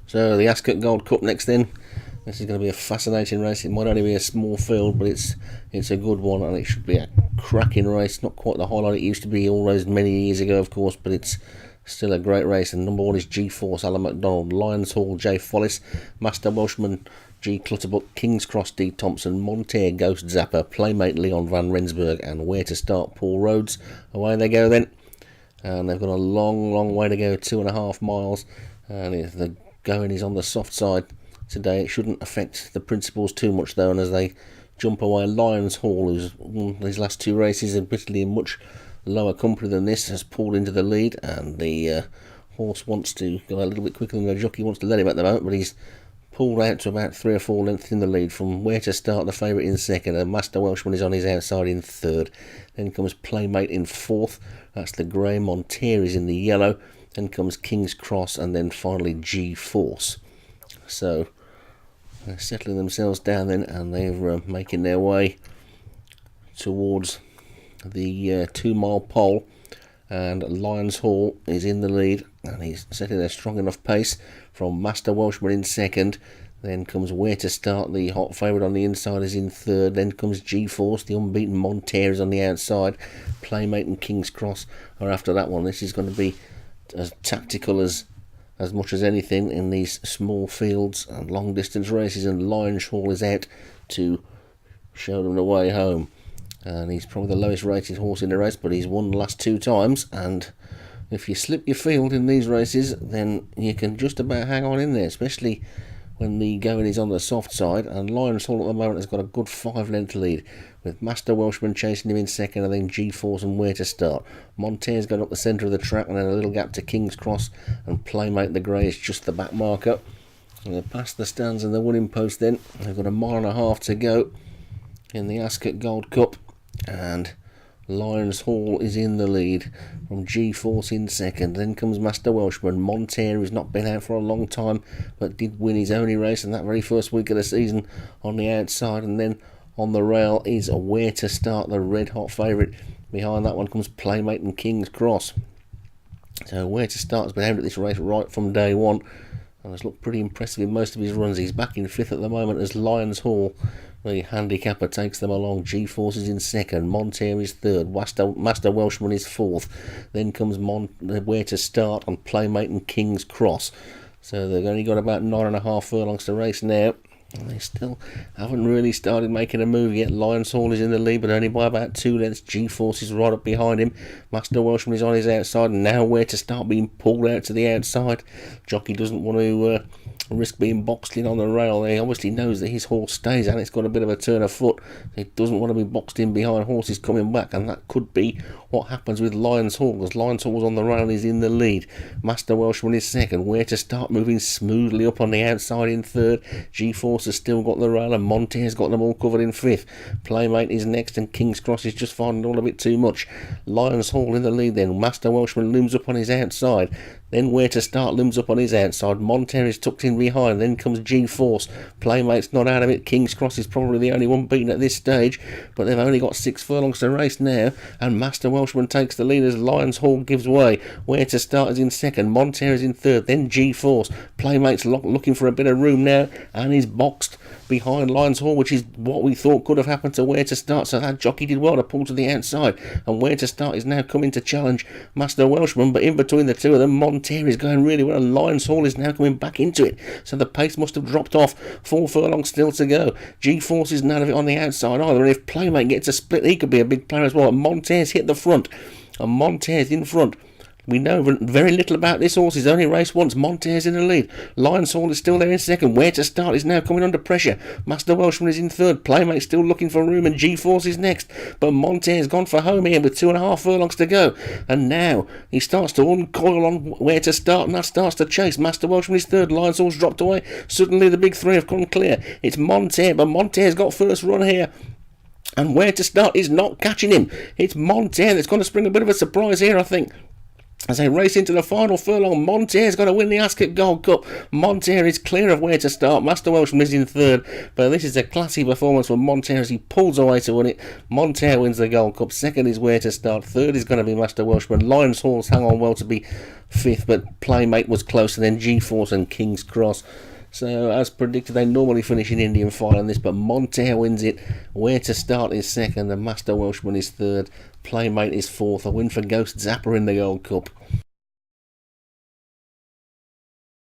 So the Ascot Gold Cup next then. This is going to be a fascinating race. It might only be a small field, but it's a good one, and it should be a cracking race. Not quite the highlight it used to be all those many years ago, of course, but it's still a great race. And number 1 is G-Force, Alan McDonald, Lions Hall, J Follis, Master Welshman, G Clutterbuck, King's Cross, D Thompson, Monteer, Ghost Zapper, Playmate Leon Van Rensburg, and Where to Start, Paul Rhodes. Away they go then, and they've got a long way to go, 2.5 miles, and the going is on the soft side today. It shouldn't affect the principals too much though, and as they jump away, Lions Hall, who's won these last 2 races, admittedly in much lower company than this, has pulled into the lead, and the horse wants to go a little bit quicker than the jockey wants to let him at the moment, but he's pulled out to about 3 or 4 lengths in the lead from Where to Start, the favourite, in second, and Master Welshman is on his outside in third. Then comes Playmate in fourth, that's the grey. Monteer is in the yellow. Then comes King's Cross, and then finally G-Force. So they're settling themselves down then, and they're making their way towards the 2 mile pole, and Lions Hall is in the lead, and he's setting a strong enough pace from Master Welshman in second. Then comes Where to Start, the hot favourite on the inside, is in third. Then comes G-Force, the unbeaten Monteer is on the outside. Playmate and King's Cross are after that one. This is going to be as tactical as much as anything in these small fields and long distance races, and Lions Hall is out to show them the way home, and he's probably the lowest rated horse in the race, but he's won the last 2 times, and if you slip your field in these races then you can just about hang on in there, especially when the going is on the soft side. And Lions Hall at the moment has got a good 5 length lead, with Master Welshman chasing him in second, and then G-Force and Where to Start. Monteer's going up the centre of the track, and then a little gap to King's Cross, and Playmate the grey is just the back marker. And they're past the stands and the winning post then. They've got 1.5 miles to go in the Ascot Gold Cup, and Lions Hall is in the lead from G-Force in second. Then comes Master Welshman. Monteer, who's not been out for a long time, but did win his only race in that very first week of the season, on the outside. And then on the rail is Where to Start, the red hot favourite. Behind that one comes Playmate and King's Cross. So Where to Start has been aimed at this race right from day one, and has looked pretty impressive in most of his runs. He's back in 5th at the moment as Lions Hall, the handicapper, takes them along. G-Force is in second, Monteer is third, Master Welshman is fourth. Then comes Where to Start on Playmate and King's Cross. So they've only got about 9.5 furlongs to race now, and they still haven't really started making a move yet. Lions Hall is in the lead, but only by about 2 lengths. G-Force is right up behind him. Master Welshman is on his outside, and now Where to Start being pulled out to the outside. Jockey doesn't want to risk being boxed in on the rail. He obviously knows that his horse stays, and it's got a bit of a turn of foot. He doesn't want to be boxed in behind horses coming back, and that could be what happens with Lions Hall, because Lions Hall's on the rail and is in the lead. Master Welshman is second. Where to Start moving smoothly up on the outside in third. G-Force has still got the rail, and Monteer's got them all covered in 5th. Playmate is next, and King's Cross is just finding it all a bit too much. Lions Hall in the lead then. Master Welshman looms up on his outside. Then Where to Start looms up on his outside. Monteer is tucked in behind. Then comes G-Force. Playmate's not out of it. King's Cross is probably the only one beaten at this stage, but they've only got 6 furlongs to race now, and Master Welshman takes the lead as Lions Hall gives way. Where to Start is in second. Monteer is in third. Then G-Force. Playmate's looking for a bit of room now, and is boxed behind Lions Hall, which is what we thought could have happened to Where to Start. So that jockey did well to pull to the outside, and Where to Start is now coming to challenge Master Welshman, but in between the two of them, Monteer is going really well, and Lions Hall is now coming back into it. So the pace must have dropped off. 4 furlongs still to go. G-Force isn't out of it on the outside either, and if Playmate gets a split, he could be a big player as well. Monteer's hit the front, and Monteer's in front. We know very little about this horse. He's only raced once. Monteer's in the lead. Lions Hall is still there in second. Where to Start is now coming under pressure. Master Welshman is in third. Playmate's still looking for room, and G-Force is next. But Monteer's gone for home here with 2.5 furlongs to go. And now he starts to uncoil on Where to Start, and that starts to chase. Master Welshman is third. Lions Hall's dropped away. Suddenly the big three have come clear. It's Monteer, but Monteer's got first run here, and Where to Start is not catching him. It's Monteer that's going to spring a bit of a surprise here, I think. As they race into the final furlong, Montere's got to win the Ascot Gold Cup. Montere is clear of where to start. Master Welshman is in third, but this is a classy performance for Montere as he pulls away to win it. Montere wins the Gold Cup. Second is where to start. Third is going to be Master Welshman. Lion's Horse hung on well to be fifth, but Playmate was closer than G-Force and King's Cross. So, as predicted, they normally finish in Indian file on this, but Montere wins it. Where to start is second, and Master Welshman is third. Playmate is fourth. A win for Ghost Zapper in the Gold Cup.